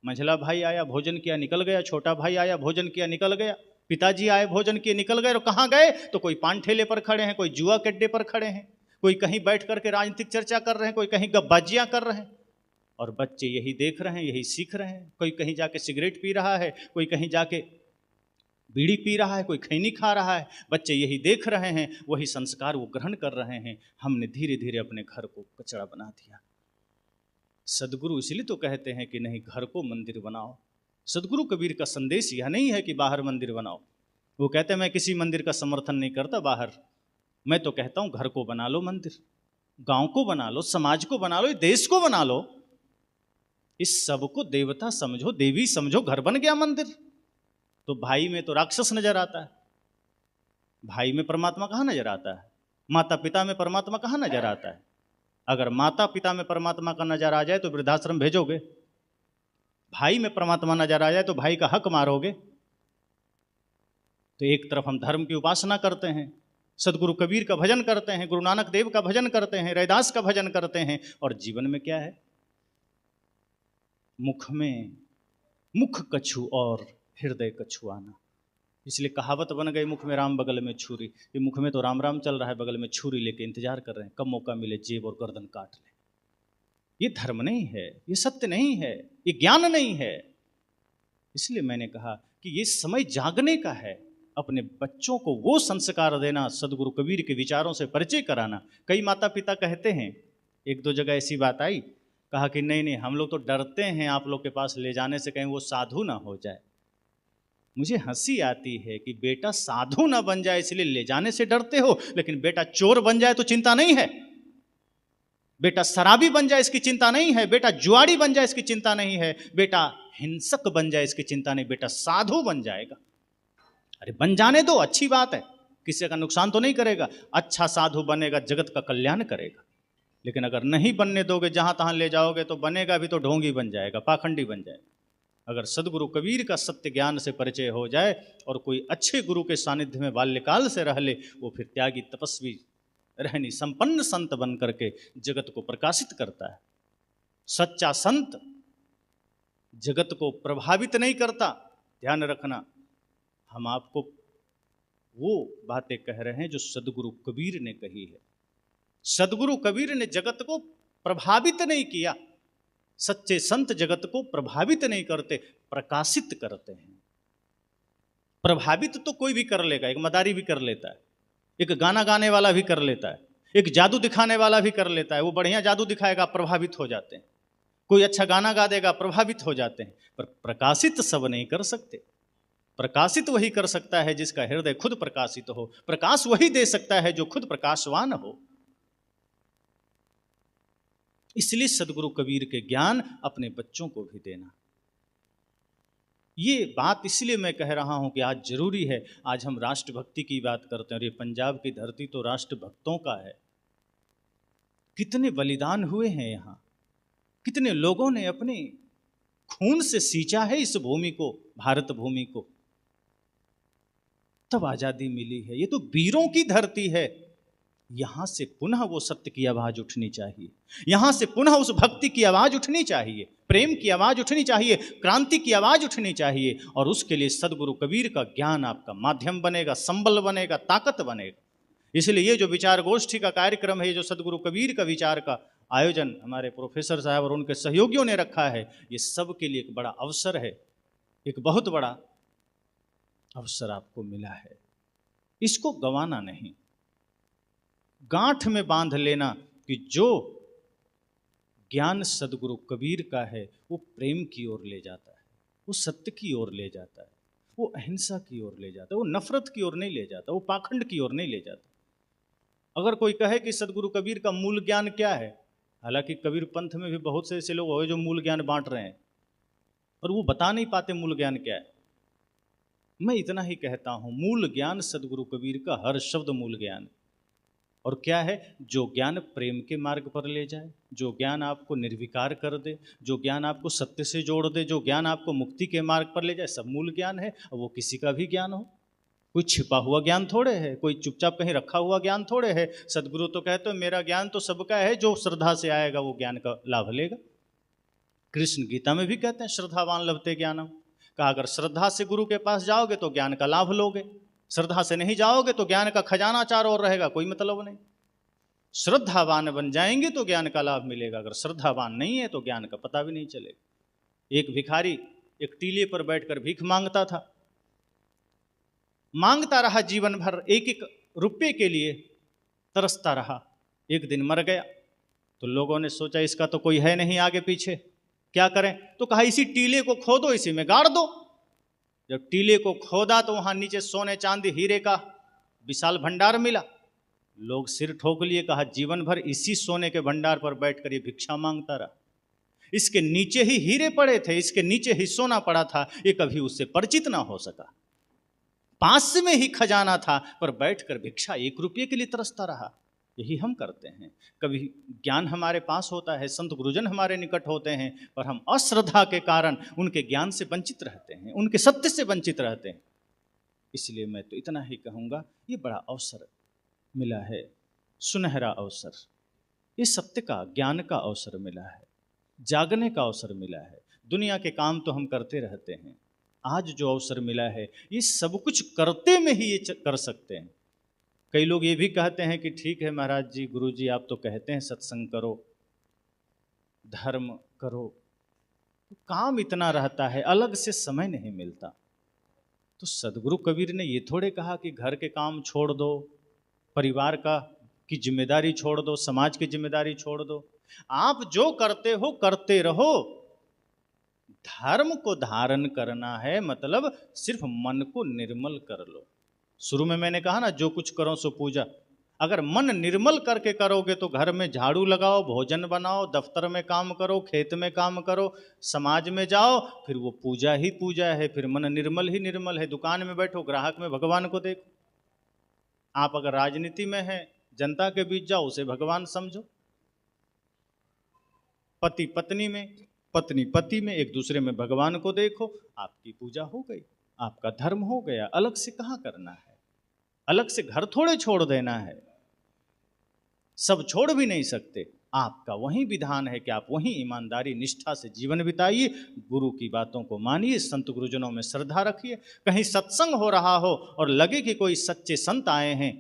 मंझला भाई आया, भोजन किया, निकल गया, छोटा भाई आया, भोजन किया, निकल गया, पिताजी आए, भोजन किए, निकल गए। और कहाँ गए? तो कोई पान ठेले पर खड़े हैं, कोई जुआ के अड्डे पर खड़े हैं, कोई कहीं बैठ करके राजनीतिक चर्चा कर रहे हैं, कोई कहीं गप्पाजियां कर रहे हैं। और बच्चे यही देख रहे हैं, यही सीख रहे हैं। कोई कहीं जाके सिगरेट पी रहा है, कोई कहीं जाके बीड़ी पी रहा है, कोई खैनी खा रहा है। बच्चे यही देख रहे हैं, वही संस्कार वो ग्रहण कर रहे हैं। हमने धीरे धीरे अपने घर को कचरा बना दिया। सदगुरु इसलिए तो कहते हैं कि नहीं, घर को मंदिर बनाओ। सदगुरु कबीर का संदेश यह नहीं है कि बाहर मंदिर बनाओ। वो कहते हैं मैं किसी मंदिर का समर्थन नहीं करता बाहर, मैं तो कहता हूं घर को बना लो मंदिर, गांव को बना लो, समाज को बना लो, देश को बना लो। इस सब को देवता समझो, देवी समझो, घर बन गया मंदिर। तो भाई में तो राक्षस नजर आता है, भाई में परमात्मा कहाँ नजर आता है? माता पिता में परमात्मा कहाँ नजर आता है? अगर माता पिता में परमात्मा का नजर आ जाए तो वृद्धाश्रम भेजोगे, भाई में परमात्मा नजर आ जाए तो भाई का हक मारोगे। तो एक तरफ हम धर्म की उपासना करते हैं, सदगुरु कबीर का भजन करते हैं, गुरु नानक देव का भजन करते हैं, रैदास का भजन करते हैं, और जीवन में क्या है? मुख में मुख कछु और हृदय कछुआना। इसलिए कहावत बन गई, मुख में राम बगल में छुरी। ये मुख में तो राम राम चल रहा है, बगल में छुरी लेके इंतजार कर रहे हैं, कब मौका मिले जेब और गर्दन काट ले। ये धर्म नहीं है, ये सत्य नहीं है, ये ज्ञान नहीं है। इसलिए मैंने कहा कि ये समय जागने का है, अपने बच्चों को वो संस्कार देना, सदगुरु कबीर के विचारों से परिचय कराना। कई माता पिता कहते हैं, एक दो जगह ऐसी बात आई, कहा कि नहीं नहीं, हम लोग तो डरते हैं आप लोग के पास ले जाने से, कहीं वो साधु ना हो जाए। मुझे हंसी आती है कि बेटा साधु ना बन जाए इसलिए ले जाने से डरते हो, लेकिन बेटा चोर बन जाए तो चिंता नहीं है, बेटा शराबी बन जाए इसकी चिंता नहीं है, बेटा जुआड़ी बन जाए इसकी चिंता नहीं है, बेटा हिंसक बन जाए इसकी चिंता नहीं, बेटा साधु बन जाएगा। अरे बन जाने दो, अच्छी बात है, किसी का नुकसान तो नहीं करेगा। अच्छा साधु बनेगा, जगत का कल्याण करेगा। लेकिन अगर नहीं बनने दोगे, जहां तहां ले जाओगे, तो बनेगा भी तो ढोंगी बन जाएगा, पाखंडी बन जाएगा। अगर सदगुरु कबीर का सत्य ज्ञान से परिचय हो जाए और कोई अच्छे गुरु के सानिध्य में बाल्यकाल से रह ले, वो फिर त्यागी तपस्वी रहनी संपन्न संत बन करके जगत को प्रकाशित करता है। सच्चा संत जगत को प्रभावित नहीं करता। ध्यान रखना, हम आपको वो बातें कह रहे हैं जो सदगुरु कबीर ने कही है। सदगुरु कबीर ने जगत को प्रभावित नहीं किया। सच्चे संत जगत को प्रभावित नहीं करते, प्रकाशित करते हैं। प्रभावित तो कोई भी कर लेगा, एक मदारी भी कर लेता है, एक गाना गाने वाला भी कर लेता है, एक जादू दिखाने वाला भी कर लेता है। वो बढ़िया जादू दिखाएगा, प्रभावित हो जाते हैं। कोई अच्छा गाना गा देगा, प्रभावित हो जाते हैं। पर प्रकाशित सब नहीं कर सकते। प्रकाशित वही कर सकता है जिसका हृदय खुद प्रकाशित हो। प्रकाश वही दे सकता है जो खुद प्रकाशवान हो। इसलिए सदगुरु कबीर के ज्ञान अपने बच्चों को भी देना। ये बात इसलिए मैं कह रहा हूं कि आज जरूरी है। आज हम राष्ट्रभक्ति की बात करते हैं और ये पंजाब की धरती तो राष्ट्रभक्तों का है। कितने बलिदान हुए हैं यहाँ, कितने लोगों ने अपने खून से सींचा है इस भूमि को, भारत भूमि को, तब आजादी मिली है। ये तो वीरों की धरती है। यहां से पुनः वो सत्य की आवाज उठनी चाहिए, यहां से पुनः उस भक्ति की आवाज उठनी चाहिए, प्रेम की आवाज उठनी चाहिए, क्रांति की आवाज उठनी चाहिए। और उसके लिए सदगुरु कबीर का ज्ञान आपका माध्यम बनेगा, संबल बनेगा, ताकत बनेगा। इसलिए ये जो विचार गोष्ठी का कार्यक्रम है, जो सदगुरु कबीर का विचार का आयोजन हमारे प्रोफेसर साहब और उनके सहयोगियों ने रखा है, ये सब के लिए एक बड़ा अवसर है, एक बहुत बड़ा अवसर आपको मिला है। इसको गंवाना नहीं, गांठ में बांध लेना कि जो ज्ञान सदगुरु कबीर का है वो प्रेम की ओर ले जाता है, वो सत्य की ओर ले जाता है, वो अहिंसा की ओर ले जाता है, वो नफरत की ओर नहीं ले जाता, वो पाखंड की ओर नहीं ले जाता। अगर कोई कहे कि सदगुरु कबीर का मूल ज्ञान क्या है, हालांकि कबीर पंथ में भी बहुत से ऐसे लोग हो जो मूल ज्ञान बांट रहे हैं और वो बता नहीं पाते मूल ज्ञान क्या है। मैं इतना ही कहता हूं, मूल ज्ञान सदगुरु कबीर का हर शब्द मूल ज्ञान है। और क्या है? जो ज्ञान प्रेम के मार्ग पर ले जाए, जो ज्ञान आपको निर्विकार कर दे, जो ज्ञान आपको सत्य से जोड़ दे, जो ज्ञान आपको मुक्ति के मार्ग पर ले जाए, सब मूल ज्ञान है। और वो किसी का भी ज्ञान हो, कोई छिपा हुआ ज्ञान थोड़े है, कोई चुपचाप कहीं रखा हुआ ज्ञान थोड़े है। सदगुरु तो कहते हो मेरा ज्ञान तो सबका है, जो श्रद्धा से आएगा वो ज्ञान का लाभ लेगा। कृष्ण गीता में भी कहते हैं श्रद्धावान लभते ज्ञानम। कहा अगर श्रद्धा से गुरु के पास जाओगे तो ज्ञान का लाभ लोगे, श्रद्धा से नहीं जाओगे तो ज्ञान का खजाना चारों ओर रहेगा, कोई मतलब नहीं। श्रद्धावान बन जाएंगे तो ज्ञान का लाभ मिलेगा, अगर श्रद्धावान नहीं है तो ज्ञान का पता भी नहीं चलेगा। एक भिखारी एक टीले पर बैठकर भीख मांगता था, मांगता रहा जीवन भर, एक एक रुपये के लिए तरसता रहा। एक दिन मर गया तो लोगों ने सोचा इसका तो कोई है नहीं आगे पीछे, क्या करें? तो कहा इसी टीले को खोदो, इसी में गाड़ दो। जब टीले को खोदा तो वहां नीचे सोने चांदी हीरे का विशाल भंडार मिला। लोग सिर ठोक लिए, कहा जीवन भर इसी सोने के भंडार पर बैठकर ये भिक्षा मांगता रहा, इसके नीचे ही हीरे पड़े थे, इसके नीचे ही सोना पड़ा था, ये कभी उससे परिचित ना हो सका। पास में ही खजाना था पर बैठकर भिक्षा 1 रुपये के लिए तरसता रहा। यही हम करते हैं। कभी ज्ञान हमारे पास होता है, संत गुरुजन हमारे निकट होते हैं, पर हम अश्रद्धा के कारण उनके ज्ञान से वंचित रहते हैं, उनके सत्य से वंचित रहते हैं। इसलिए मैं तो इतना ही कहूँगा, ये बड़ा अवसर मिला है, सुनहरा अवसर, ये सत्य का ज्ञान का अवसर मिला है, जागने का अवसर मिला है। दुनिया के काम तो हम करते रहते हैं, आज जो अवसर मिला है ये सब कुछ करते में ही ये कर सकते हैं। कई लोग ये भी कहते हैं कि ठीक है महाराज जी, गुरु जी आप तो कहते हैं सत्संग करो, धर्म करो, तो काम इतना रहता है, अलग से समय नहीं मिलता। तो सदगुरु कबीर ने ये थोड़े कहा कि घर के काम छोड़ दो, परिवार का की जिम्मेदारी छोड़ दो, समाज की जिम्मेदारी छोड़ दो, आप जो करते हो करते रहो। धर्म को धारण करना है, मतलब सिर्फ मन को निर्मल कर लो। शुरू में मैंने कहा ना, जो कुछ करो सो पूजा। अगर मन निर्मल करके करोगे तो घर में झाड़ू लगाओ, भोजन बनाओ, दफ्तर में काम करो, खेत में काम करो, समाज में जाओ, फिर वो पूजा ही पूजा है, फिर मन निर्मल ही निर्मल है। दुकान में बैठो, ग्राहक में भगवान को देखो। आप अगर राजनीति में हैं, जनता के बीच जाओ, उसे भगवान समझो। पति पत्नी में, पत्नी पति में, एक दूसरे में भगवान को देखो, आपकी पूजा हो गई, आपका धर्म हो गया। अलग से कहाँ करना है, अलग से घर थोड़े छोड़ देना है, सब छोड़ भी नहीं सकते। आपका वही विधान है कि आप वहीं ईमानदारी निष्ठा से जीवन बिताइए, गुरु की बातों को मानिए, संत गुरुजनों में श्रद्धा रखिए। कहीं सत्संग हो रहा हो और लगे कि कोई सच्चे संत आए हैं,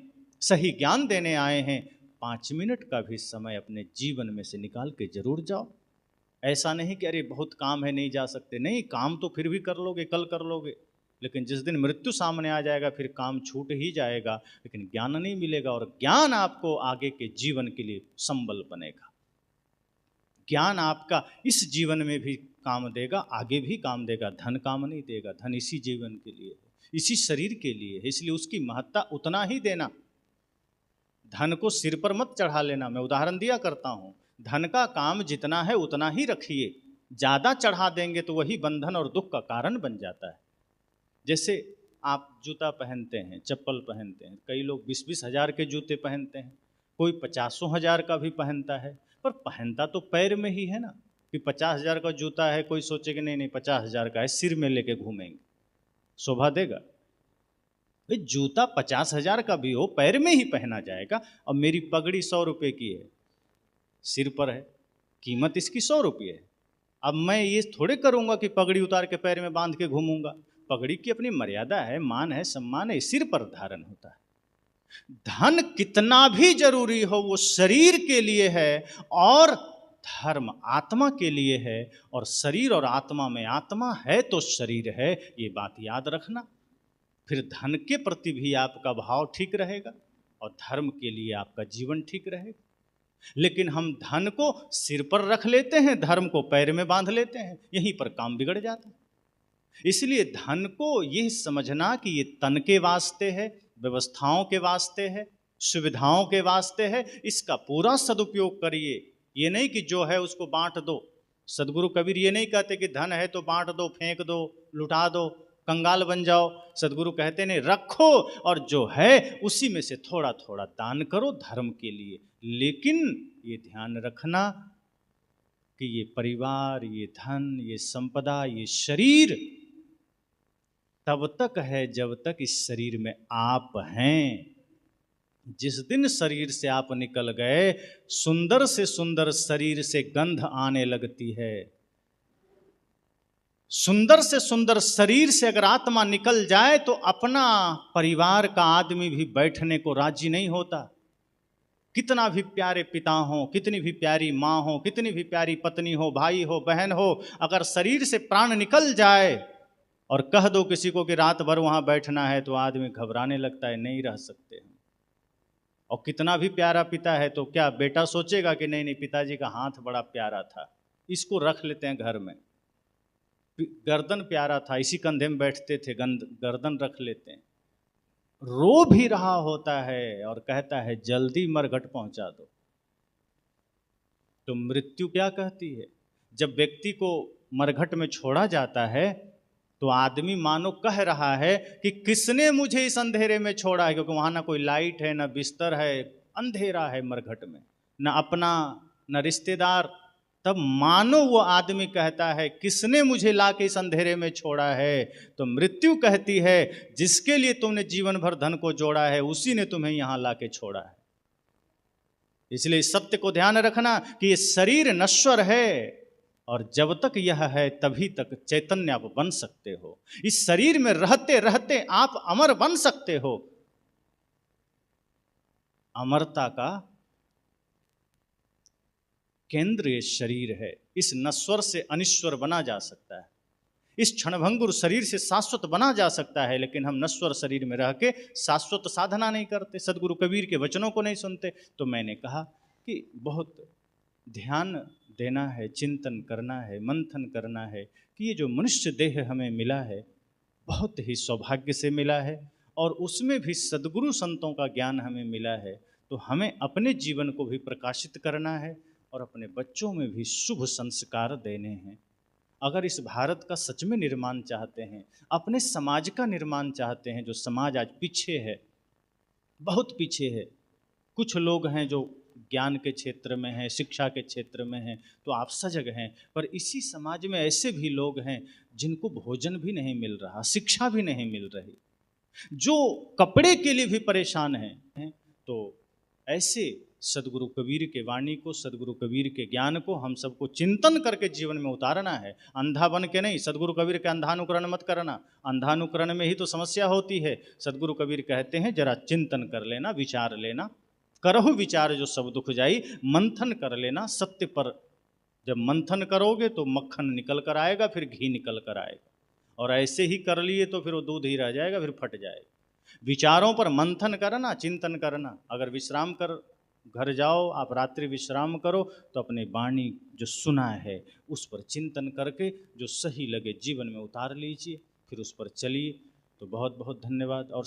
सही ज्ञान देने आए हैं, 5 मिनट का भी समय अपने जीवन में से निकाल के जरूर जाओ। ऐसा नहीं कि अरे बहुत काम है नहीं जा सकते, नहीं, काम तो फिर भी कर लोगे, कल कर लोगे, लेकिन जिस दिन मृत्यु सामने आ जाएगा फिर काम छूट ही जाएगा, लेकिन ज्ञान नहीं मिलेगा। और ज्ञान आपको आगे के जीवन के लिए संबल बनेगा, ज्ञान आपका इस जीवन में भी काम देगा, आगे भी काम देगा। धन काम नहीं देगा, धन इसी जीवन के लिए है, इसी शरीर के लिए है, इसलिए उसकी महत्ता उतना ही देना। धन को सिर पर मत चढ़ा लेना। मैं उदाहरण दिया करता हूँ, धन का काम जितना है उतना ही रखिए, ज़्यादा चढ़ा देंगे तो वही बंधन और दुख का कारण बन जाता है। जैसे आप जूता पहनते हैं, चप्पल पहनते हैं, कई लोग 20-20 हज़ार के जूते पहनते हैं, कोई 50 हज़ार का भी पहनता है, पर पहनता तो पैर में ही है ना। कि 50 हज़ार का जूता है, कोई सोचे कि नहीं नहीं 50 हज़ार का है, सिर में लेके घूमेंगे, शोभा देगा? भाई जूता 50 हज़ार का भी हो, पैर में ही पहना जाएगा। अब मेरी पगड़ी 100 रुपये की है, सिर पर है, कीमत इसकी 100 रुपये है। अब मैं ये थोड़े करूँगा कि पगड़ी उतार के पैर में बांध के घूमूंगा। पगड़ी की अपनी मर्यादा है, मान है, सम्मान है, सिर पर धारण होता है। धन कितना भी जरूरी हो वो शरीर के लिए है, और धर्म आत्मा के लिए है, और शरीर और आत्मा में आत्मा है तो शरीर है, ये बात याद रखना। फिर धन के प्रति भी आपका भाव ठीक रहेगा और धर्म के लिए आपका जीवन ठीक रहेगा। लेकिन हम धन को सिर पर रख लेते हैं, धर्म को पैर में बांध लेते हैं, यहीं पर काम बिगड़ जाता है। इसलिए धन को यह समझना कि ये तन के वास्ते है, व्यवस्थाओं के वास्ते है, सुविधाओं के वास्ते है, इसका पूरा सदुपयोग करिए। ये नहीं कि जो है उसको बांट दो। सदगुरु कबीर ये नहीं कहते कि धन है तो बांट दो, फेंक दो, लुटा दो, कंगाल बन जाओ। सदगुरु कहते नहीं, रखो और जो है उसी में से थोड़ा थोड़ा दान करो धर्म के लिए। लेकिन ये ध्यान रखना कि ये परिवार, ये धन, ये संपदा, ये शरीर तब तक है जब तक इस शरीर में आप हैं। जिस दिन शरीर से आप निकल गए, सुंदर से सुंदर शरीर से गंध आने लगती है। सुंदर से सुंदर शरीर से अगर आत्मा निकल जाए तो अपना परिवार का आदमी भी बैठने को राजी नहीं होता। कितना भी प्यारे पिता हो, कितनी भी प्यारी माँ हो, कितनी भी प्यारी पत्नी हो, भाई हो, बहन हो, अगर शरीर से प्राण निकल जाए और कह दो किसी को कि रात भर वहाँ बैठना है, तो आदमी घबराने लगता है, नहीं रह सकते। और कितना भी प्यारा पिता है तो क्या बेटा सोचेगा कि नहीं नहीं पिताजी का हाथ बड़ा प्यारा था, इसको रख लेते हैं घर में। गर्दन प्यारा था, इसी कंधे में बैठते थे, गर्दन रख लेते हैं। रो भी रहा होता है और कहता है जल्दी मरघट पहुंचा दो। तो मृत्यु क्या कहती है? जब व्यक्ति को मरघट में छोड़ा जाता है तो आदमी मानो कह रहा है कि किसने मुझे इस अंधेरे में छोड़ा है, क्योंकि वहां ना कोई लाइट है, ना बिस्तर है, अंधेरा है मरघट में, ना अपना ना रिश्तेदार। तब मानो वो आदमी कहता है किसने मुझे लाके इस अंधेरे में छोड़ा है? तो मृत्यु कहती है जिसके लिए तुमने जीवन भर धन को जोड़ा है उसी ने तुम्हें यहां लाके छोड़ा है। इसलिए सत्य को ध्यान रखना कि ये शरीर नश्वर है और जब तक यह है तभी तक चैतन्य आप बन सकते हो। इस शरीर में रहते रहते आप अमर बन सकते हो। अमरता का केंद्र ये शरीर है। इस नश्वर से अनिश्वर बना जा सकता है, इस क्षणभंगुर शरीर से शाश्वत बना जा सकता है, लेकिन हम नश्वर शरीर में रह के शाश्वत साधना नहीं करते, सदगुरु कबीर के वचनों को नहीं सुनते। तो मैंने कहा कि बहुत ध्यान देना है, चिंतन करना है, मंथन करना है कि ये जो मनुष्य देह हमें मिला है बहुत ही सौभाग्य से मिला है, और उसमें भी सदगुरु संतों का ज्ञान हमें मिला है। तो हमें अपने जीवन को भी प्रकाशित करना है और अपने बच्चों में भी शुभ संस्कार देने हैं। अगर इस भारत का सच में निर्माण चाहते हैं, अपने समाज का निर्माण चाहते हैं, जो समाज आज पीछे है, बहुत पीछे है, कुछ लोग हैं जो ज्ञान के क्षेत्र में हैं, शिक्षा के क्षेत्र में हैं, तो आप सजग हैं, पर इसी समाज में ऐसे भी लोग हैं जिनको भोजन भी नहीं मिल रहा, शिक्षा भी नहीं मिल रही, जो कपड़े के लिए भी परेशान हैं। तो ऐसे सदगुरु कबीर के वाणी को, सदगुरु कबीर के ज्ञान को हम सबको चिंतन करके जीवन में उतारना है, अंधा बन के नहीं। सदगुरु कबीर के अंधानुकरण मत करना, अंधानुकरण में ही तो समस्या होती है। सदगुरु कबीर कहते हैं जरा चिंतन कर लेना, विचार लेना, करहु विचार जो सब दुख जाई, मंथन कर लेना सत्य पर। जब मंथन करोगे तो मक्खन निकल कर आएगा, फिर घी निकल कर आएगा, और ऐसे ही कर लिए तो फिर वो दूध ही रह जाएगा, फिर फट जाएगा। विचारों पर मंथन करना, चिंतन करना। अगर विश्राम कर घर जाओ, आप रात्रि विश्राम करो, तो अपनी वाणी जो सुना है उस पर चिंतन करके जो सही लगे जीवन में उतार लीजिए, फिर उस पर चलिए। तो बहुत बहुत धन्यवाद। और